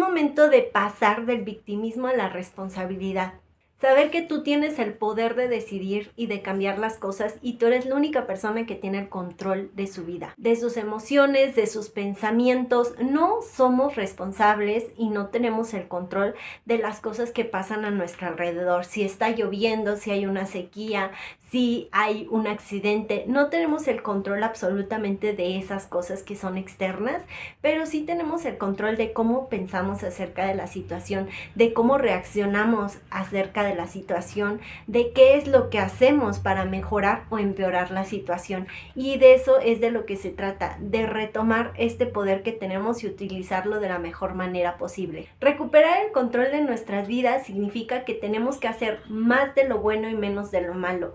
momento de pasar del victimismo a la responsabilidad. Saber que tú tienes el poder de decidir y de cambiar las cosas y tú eres la única persona que tiene el control de su vida, de sus emociones, de sus pensamientos. No somos responsables y no tenemos el control de las cosas que pasan a nuestro alrededor. Si está lloviendo, si hay una sequía, si hay un accidente, no tenemos el control absolutamente de esas cosas que son externas, pero sí tenemos el control de cómo pensamos acerca de la situación, de cómo reaccionamos acerca de la situación, de qué es lo que hacemos para mejorar o empeorar la situación. Y de eso es de lo que se trata, de retomar este poder que tenemos y utilizarlo de la mejor manera posible. Recuperar el control de nuestras vidas significa que tenemos que hacer más de lo bueno y menos de lo malo.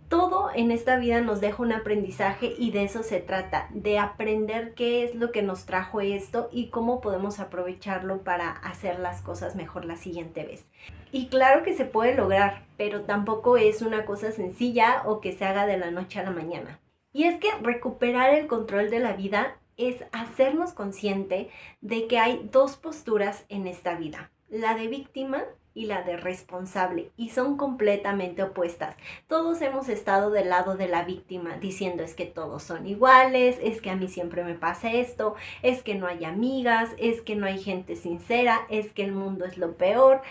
Todo en esta vida nos deja un aprendizaje y de eso se trata, de aprender qué es lo que nos trajo esto y cómo podemos aprovecharlo para hacer las cosas mejor la siguiente vez. Y claro que se puede lograr, pero tampoco es una cosa sencilla o que se haga de la noche a la mañana. Y es que recuperar el control de la vida es hacernos consciente de que hay dos posturas en esta vida, la de víctima y la de responsable, y son completamente opuestas. Todos hemos estado del lado de la víctima, diciendo es que todos son iguales, es que a mí siempre me pasa esto, es que no hay amigas, es que no hay gente sincera, es que el mundo es lo peor.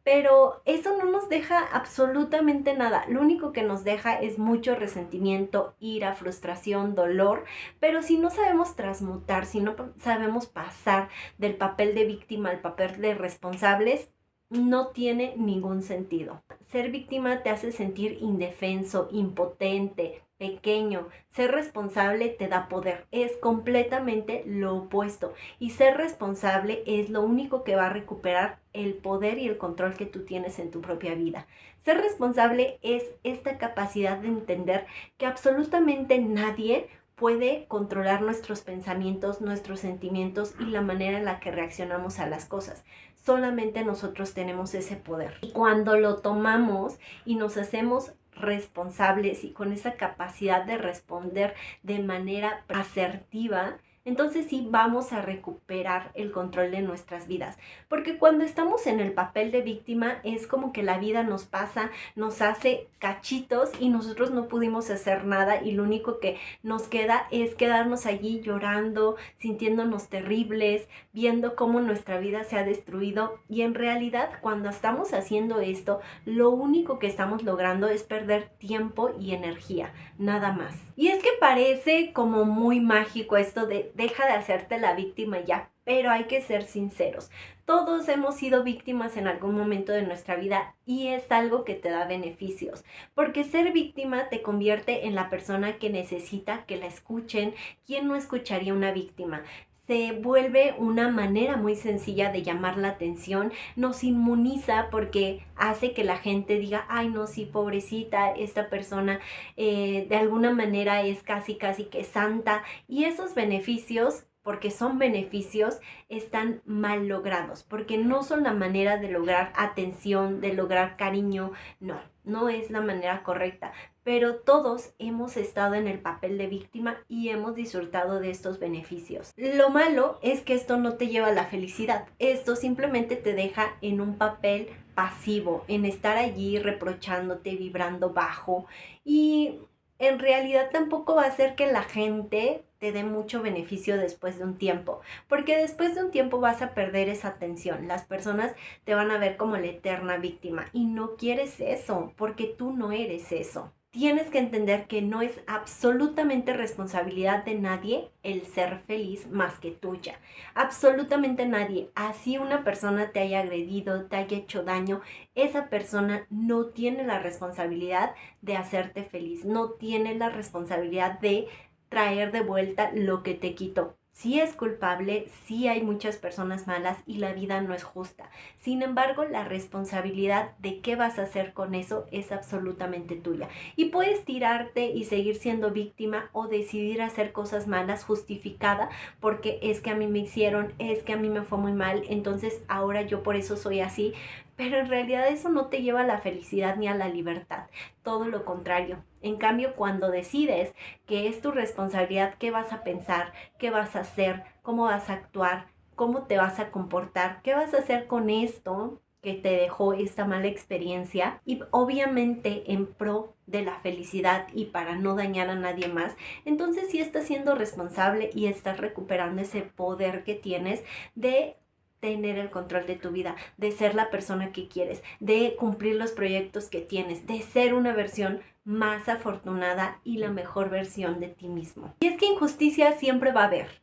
Pero eso no nos deja absolutamente nada. Lo único que nos deja es mucho resentimiento, ira, frustración, dolor. Pero si no sabemos transmutar, si no sabemos pasar del papel de víctima al papel de responsables, no tiene ningún sentido. Ser víctima te hace sentir indefenso, impotente, pequeño. Ser responsable te da poder. Es completamente lo opuesto. Y ser responsable es lo único que va a recuperar el poder y el control que tú tienes en tu propia vida. Ser responsable es esta capacidad de entender que absolutamente nadie puede controlar nuestros pensamientos, nuestros sentimientos y la manera en la que reaccionamos a las cosas. Solamente nosotros tenemos ese poder. Y cuando lo tomamos y nos hacemos responsables y con esa capacidad de responder de manera asertiva, entonces sí vamos a recuperar el control de nuestras vidas. Porque cuando estamos en el papel de víctima es como que la vida nos pasa, nos hace cachitos y nosotros no pudimos hacer nada y lo único que nos queda es quedarnos allí llorando, sintiéndonos terribles, viendo cómo nuestra vida se ha destruido. Y en realidad cuando estamos haciendo esto, lo único que estamos logrando es perder tiempo y energía, nada más. Y es que parece como muy mágico esto de deja de hacerte la víctima ya, pero hay que ser sinceros. Todos hemos sido víctimas en algún momento de nuestra vida y es algo que te da beneficios, porque ser víctima te convierte en la persona que necesita que la escuchen. ¿Quién no escucharía una víctima? Se vuelve una manera muy sencilla de llamar la atención, nos inmuniza porque hace que la gente diga, ay no, sí, pobrecita, esta persona de alguna manera es casi que santa, y esos beneficios, porque son beneficios, están mal logrados, porque no son la manera de lograr atención, de lograr cariño, no es la manera correcta. Pero todos hemos estado en el papel de víctima y hemos disfrutado de estos beneficios. Lo malo es que esto no te lleva a la felicidad. Esto simplemente te deja en un papel pasivo, en estar allí reprochándote, vibrando bajo, y en realidad tampoco va a hacer que la gente te dé mucho beneficio después de un tiempo, porque después de un tiempo vas a perder esa atención. Las personas te van a ver como la eterna víctima y no quieres eso, porque tú no eres eso. Tienes que entender que no es absolutamente responsabilidad de nadie el ser feliz más que tuya. Absolutamente nadie. Así una persona te haya agredido, te haya hecho daño, esa persona no tiene la responsabilidad de hacerte feliz. No tiene la responsabilidad de traer de vuelta lo que te quitó. Sí es culpable, sí hay muchas personas malas y la vida no es justa. Sin embargo, la responsabilidad de qué vas a hacer con eso es absolutamente tuya. Y puedes tirarte y seguir siendo víctima o decidir hacer cosas malas justificada porque es que a mí me hicieron, es que a mí me fue muy mal, entonces ahora yo por eso soy así. Pero en realidad eso no te lleva a la felicidad ni a la libertad. Todo lo contrario. En cambio, cuando decides que es tu responsabilidad qué vas a pensar, qué vas a hacer, cómo vas a actuar, cómo te vas a comportar, qué vas a hacer con esto que te dejó esta mala experiencia, y obviamente en pro de la felicidad y para no dañar a nadie más. Entonces sí estás siendo responsable y estás recuperando ese poder que tienes de tener el control de tu vida, de ser la persona que quieres, de cumplir los proyectos que tienes, de ser una versión más afortunada y la mejor versión de ti mismo. Y es que injusticia siempre va a haber.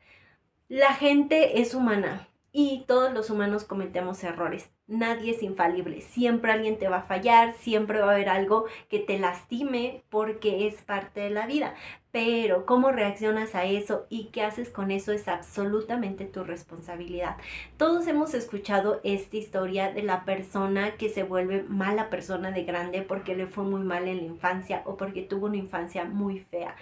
La gente es humana y todos los humanos cometemos errores. Nadie es infalible. Siempre alguien te va a fallar, siempre va a haber algo que te lastime porque es parte de la vida. Pero cómo reaccionas a eso y qué haces con eso es absolutamente tu responsabilidad. Todos hemos escuchado esta historia de la persona que se vuelve mala persona de grande porque le fue muy mal en la infancia o porque tuvo una infancia muy fea.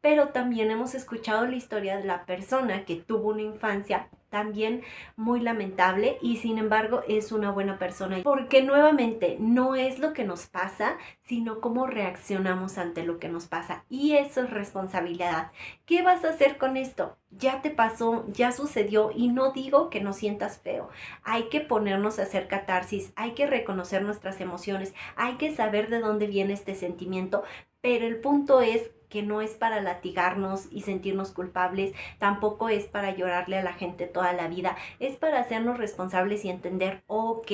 Pero también hemos escuchado la historia de la persona que tuvo una infancia también muy lamentable y sin embargo es una buena persona. Porque nuevamente no es lo que nos pasa, sino cómo reaccionamos ante lo que nos pasa. Y eso es responsabilidad. ¿Qué vas a hacer con esto? Ya te pasó, ya sucedió y no digo que no sientas feo. Hay que ponernos a hacer catarsis, hay que reconocer nuestras emociones, hay que saber de dónde viene este sentimiento, pero el punto es que no es para latigarnos y sentirnos culpables, tampoco es para llorarle a la gente toda la vida, es para hacernos responsables y entender, ok,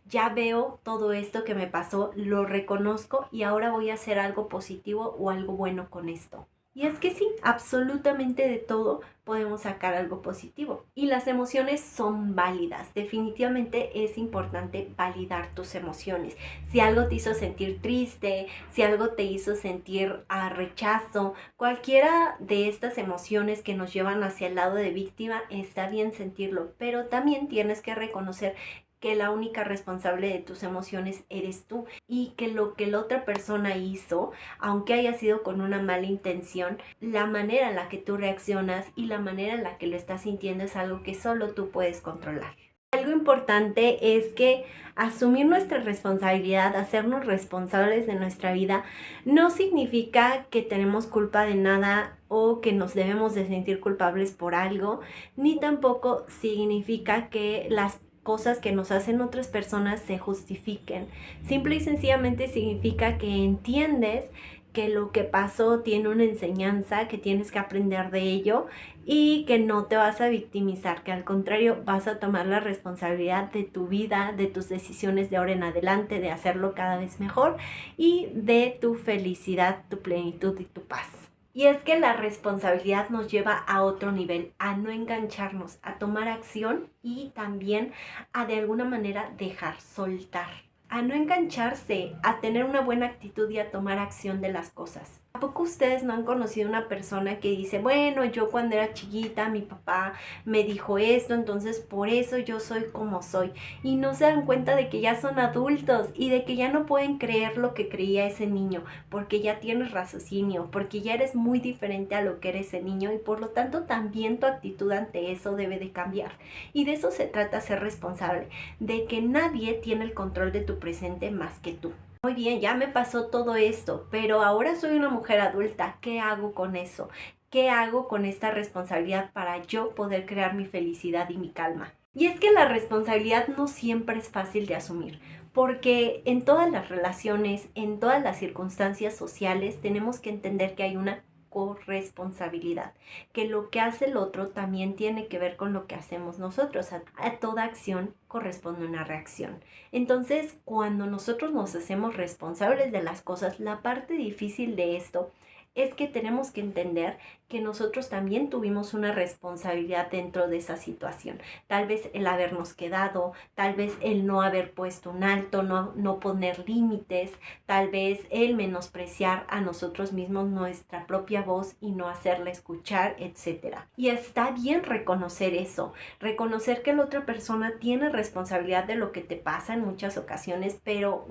ya veo todo esto que me pasó, lo reconozco y ahora voy a hacer algo positivo o algo bueno con esto. Y es que sí, absolutamente de todo podemos sacar algo positivo. Y las emociones son válidas. Definitivamente es importante validar tus emociones. Si algo te hizo sentir triste, si algo te hizo sentir rechazo, cualquiera de estas emociones que nos llevan hacia el lado de víctima, está bien sentirlo. Pero también tienes que reconocer que la única responsable de tus emociones eres tú y que lo que la otra persona hizo, aunque haya sido con una mala intención, la manera en la que tú reaccionas y la manera en la que lo estás sintiendo es algo que solo tú puedes controlar. Algo importante es que asumir nuestra responsabilidad, hacernos responsables de nuestra vida, no significa que tenemos culpa de nada o que nos debemos de sentir culpables por algo, ni tampoco significa que las cosas que nos hacen otras personas se justifiquen. Simple y sencillamente significa que entiendes que lo que pasó tiene una enseñanza, que tienes que aprender de ello y que no te vas a victimizar, que al contrario vas a tomar la responsabilidad de tu vida, de tus decisiones de ahora en adelante, de hacerlo cada vez mejor y de tu felicidad, tu plenitud y tu paz. Y es que la responsabilidad nos lleva a otro nivel, a no engancharnos, a tomar acción y también a de alguna manera dejar soltar, a no engancharse, a tener una buena actitud y a tomar acción de las cosas. ¿A poco ustedes no han conocido una persona que dice, bueno, yo cuando era chiquita mi papá me dijo esto, entonces por eso yo soy como soy? Y no se dan cuenta de que ya son adultos y de que ya no pueden creer lo que creía ese niño, porque ya tienes raciocinio, porque ya eres muy diferente a lo que era ese niño y por lo tanto también tu actitud ante eso debe de cambiar. Y de eso se trata, ser responsable, de que nadie tiene el control de tu presente más que tú. Muy bien, ya me pasó todo esto, pero ahora soy una mujer adulta. ¿Qué hago con eso? ¿Qué hago con esta responsabilidad para yo poder crear mi felicidad y mi calma? Y es que la responsabilidad no siempre es fácil de asumir, porque en todas las relaciones, en todas las circunstancias sociales, tenemos que entender que hay una corresponsabilidad, que lo que hace el otro también tiene que ver con lo que hacemos nosotros. A toda acción corresponde una reacción. Entonces, cuando nosotros nos hacemos responsables de las cosas, la parte difícil de esto es que tenemos que entender que nosotros también tuvimos una responsabilidad dentro de esa situación. Tal vez el habernos quedado, tal vez el no haber puesto un alto, no poner límites, tal vez el menospreciar a nosotros mismos nuestra propia voz y no hacerla escuchar, etc. Y está bien reconocer eso, reconocer que la otra persona tiene responsabilidad de lo que te pasa en muchas ocasiones, pero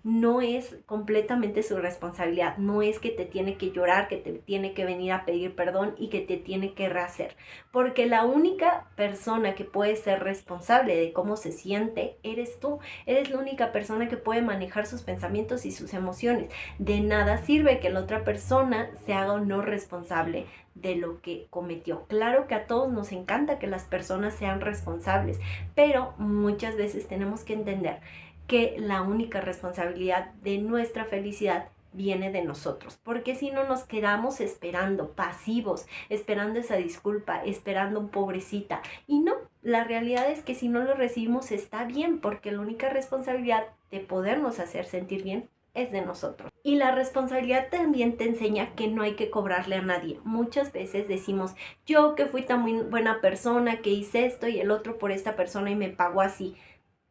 no es completamente su responsabilidad. No es que te tiene que llorar, que te tiene que venir a pedir perdón y que te tiene que rehacer. Porque la única persona que puede ser responsable de cómo se siente eres tú. Eres la única persona que puede manejar sus pensamientos y sus emociones. De nada sirve que la otra persona se haga o no responsable de lo que cometió. Claro que a todos nos encanta que las personas sean responsables, pero muchas veces tenemos que entender que la única responsabilidad de nuestra felicidad viene de nosotros, porque si no nos quedamos esperando, pasivos, esperando esa disculpa, esperando un pobrecita, y no, la realidad es que si no lo recibimos está bien, porque la única responsabilidad de podernos hacer sentir bien es de nosotros. Y la responsabilidad también te enseña que no hay que cobrarle a nadie. Muchas veces decimos, yo que fui tan muy buena persona, que hice esto y el otro por esta persona y me pagó así.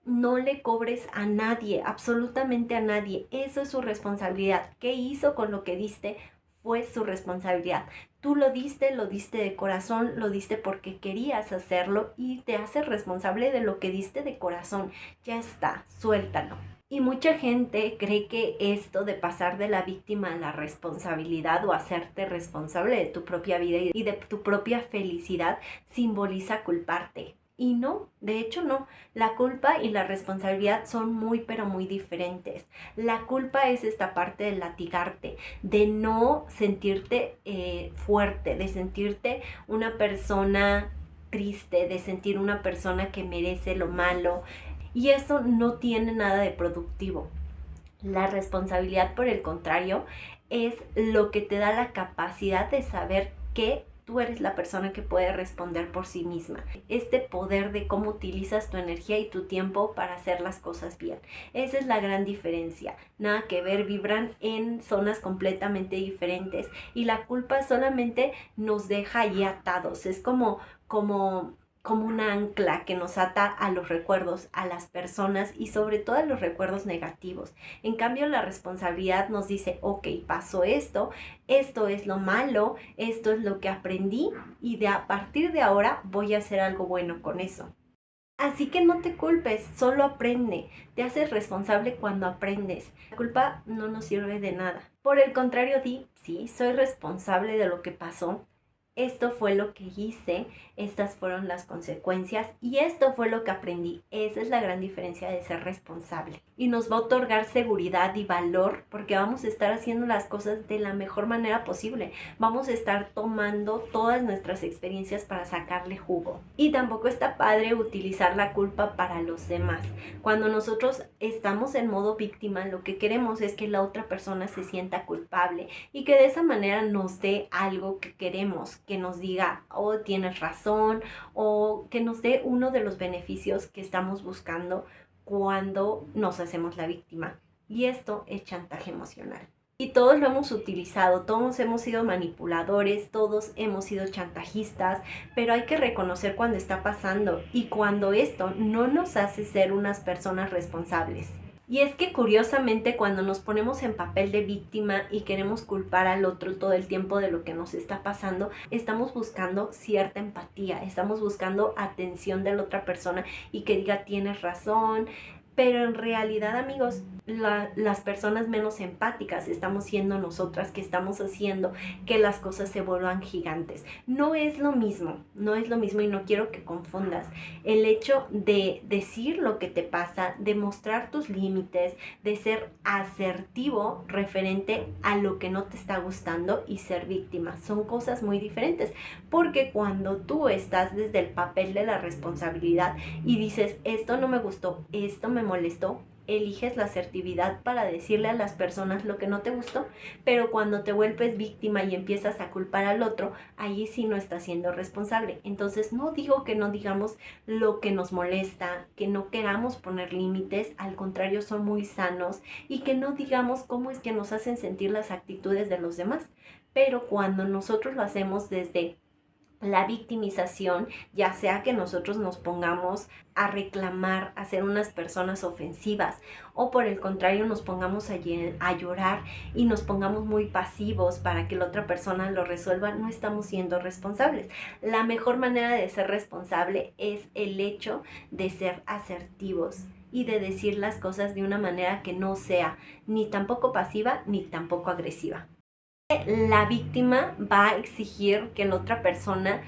No le cobres a nadie, absolutamente a nadie. Eso es su responsabilidad. ¿Qué hizo con lo que diste? Fue su responsabilidad. Tú lo diste de corazón, lo diste porque querías hacerlo y te haces responsable de lo que diste de corazón. Ya está, suéltalo. Y mucha gente cree que esto de pasar de la víctima a la responsabilidad o hacerte responsable de tu propia vida y de tu propia felicidad simboliza culparte. Y no, de hecho no. La culpa y la responsabilidad son muy pero muy diferentes. La culpa es esta parte de latigarte, de no sentirte fuerte, de sentirte una persona triste, de sentir una persona que merece lo malo. Y eso no tiene nada de productivo. La responsabilidad, por el contrario, es lo que te da la capacidad de saber que tú eres la persona que puede responder por sí misma. Este poder de cómo utilizas tu energía y tu tiempo para hacer las cosas bien. Esa es la gran diferencia. Nada que ver, vibran en zonas completamente diferentes y la culpa solamente nos deja ahí atados. Es como un ancla que nos ata a los recuerdos, a las personas y sobre todo a los recuerdos negativos. En cambio, la responsabilidad nos dice, ok, pasó esto, esto es lo malo, esto es lo que aprendí y a partir de ahora voy a hacer algo bueno con eso. Así que no te culpes, solo aprende. Te haces responsable cuando aprendes. La culpa no nos sirve de nada. Por el contrario, di, sí, soy responsable de lo que pasó. Esto fue lo que hice, estas fueron las consecuencias y esto fue lo que aprendí. Esa es la gran diferencia de ser responsable. Y nos va a otorgar seguridad y valor porque vamos a estar haciendo las cosas de la mejor manera posible. Vamos a estar tomando todas nuestras experiencias para sacarle jugo. Y tampoco está padre utilizar la culpa para los demás. Cuando nosotros estamos en modo víctima, lo que queremos es que la otra persona se sienta culpable y que de esa manera nos dé algo que queremos, que nos diga, oh, tienes razón, o que nos dé uno de los beneficios que estamos buscando cuando nos hacemos la víctima. Y esto es chantaje emocional. Y todos lo hemos utilizado, todos hemos sido manipuladores, todos hemos sido chantajistas, pero hay que reconocer cuando está pasando y cuando esto no nos hace ser unas personas responsables. Y es que curiosamente cuando nos ponemos en papel de víctima y queremos culpar al otro todo el tiempo de lo que nos está pasando, estamos buscando cierta empatía, estamos buscando atención de la otra persona y que diga tienes razón. Pero en realidad, amigos, las personas menos empáticas estamos siendo nosotras, que estamos haciendo que las cosas se vuelvan gigantes. No es lo mismo y no quiero que confundas. El hecho de decir lo que te pasa, de mostrar tus límites, de ser asertivo referente a lo que no te está gustando y ser víctima, son cosas muy diferentes. Porque cuando tú estás desde el papel de la responsabilidad y dices, esto no me gustó, esto me molestó, eliges la asertividad para decirle a las personas lo que no te gustó, pero cuando te vuelves víctima y empiezas a culpar al otro, ahí sí no estás siendo responsable. Entonces no digo que no digamos lo que nos molesta, que no queramos poner límites, al contrario son muy sanos, y que no digamos cómo es que nos hacen sentir las actitudes de los demás, pero cuando nosotros lo hacemos desde la victimización, ya sea que nosotros nos pongamos a reclamar, a ser unas personas ofensivas, o por el contrario nos pongamos a llorar y nos pongamos muy pasivos para que la otra persona lo resuelva, no estamos siendo responsables. La mejor manera de ser responsable es el hecho de ser asertivos y de decir las cosas de una manera que no sea ni tampoco pasiva ni tampoco agresiva. La víctima va a exigir que la otra persona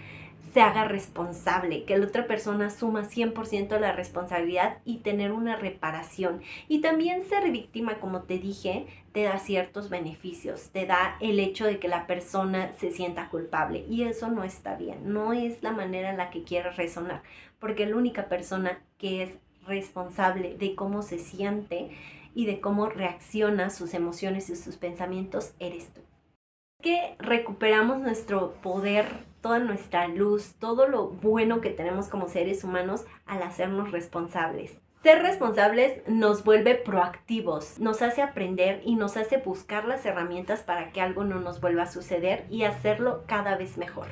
se haga responsable, que la otra persona asuma 100% la responsabilidad y tener una reparación. Y también ser víctima, como te dije, te da ciertos beneficios, te da el hecho de que la persona se sienta culpable y eso no está bien, no es la manera en la que quieres resonar, porque la única persona que es responsable de cómo se siente y de cómo reacciona a sus emociones y sus pensamientos eres tú. Que recuperamos nuestro poder, toda nuestra luz, todo lo bueno que tenemos como seres humanos al hacernos responsables. Ser responsables nos vuelve proactivos, nos hace aprender y nos hace buscar las herramientas para que algo no nos vuelva a suceder y hacerlo cada vez mejor.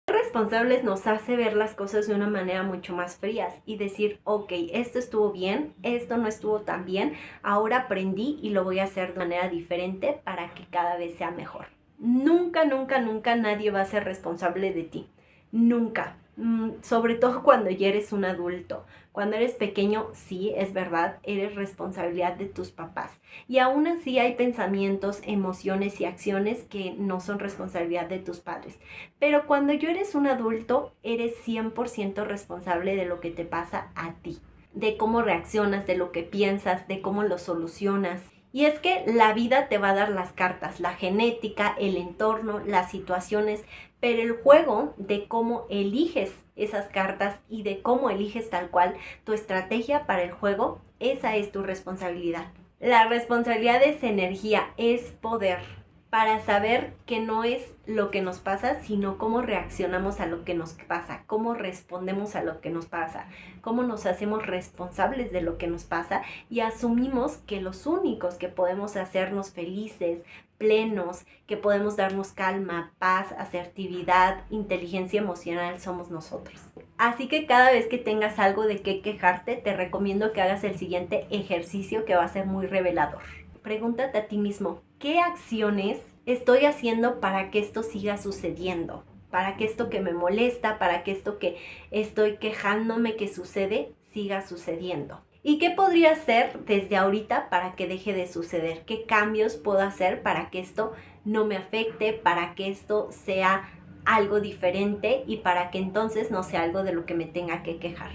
Ser responsables nos hace ver las cosas de una manera mucho más frías y decir, ok, esto estuvo bien, esto no estuvo tan bien, ahora aprendí y lo voy a hacer de manera diferente para que cada vez sea mejor. Nunca, nunca, nunca nadie va a ser responsable de ti. Nunca. Sobre todo cuando ya eres un adulto. Cuando eres pequeño, sí, es verdad, eres responsabilidad de tus papás. Y aún así hay pensamientos, emociones y acciones que no son responsabilidad de tus padres. Pero cuando ya eres un adulto, eres 100% responsable de lo que te pasa a ti. De cómo reaccionas, de lo que piensas, de cómo lo solucionas. Y es que la vida te va a dar las cartas, la genética, el entorno, las situaciones, pero el juego de cómo eliges esas cartas y de cómo eliges tal cual tu estrategia para el juego, esa es tu responsabilidad. La responsabilidad es energía, es poder para saber que no es lo que nos pasa, sino cómo reaccionamos a lo que nos pasa, cómo respondemos a lo que nos pasa, cómo nos hacemos responsables de lo que nos pasa y asumimos que los únicos que podemos hacernos felices, plenos, que podemos darnos calma, paz, asertividad, inteligencia emocional somos nosotros. Así que cada vez que tengas algo de qué quejarte, te recomiendo que hagas el siguiente ejercicio que va a ser muy revelador. Pregúntate a ti mismo, ¿qué acciones estoy haciendo para que esto siga sucediendo? Para que esto que me molesta, para que esto que estoy quejándome que sucede, siga sucediendo. ¿Y qué podría hacer desde ahorita para que deje de suceder? ¿Qué cambios puedo hacer para que esto no me afecte, para que esto sea algo diferente y para que entonces no sea algo de lo que me tenga que quejar?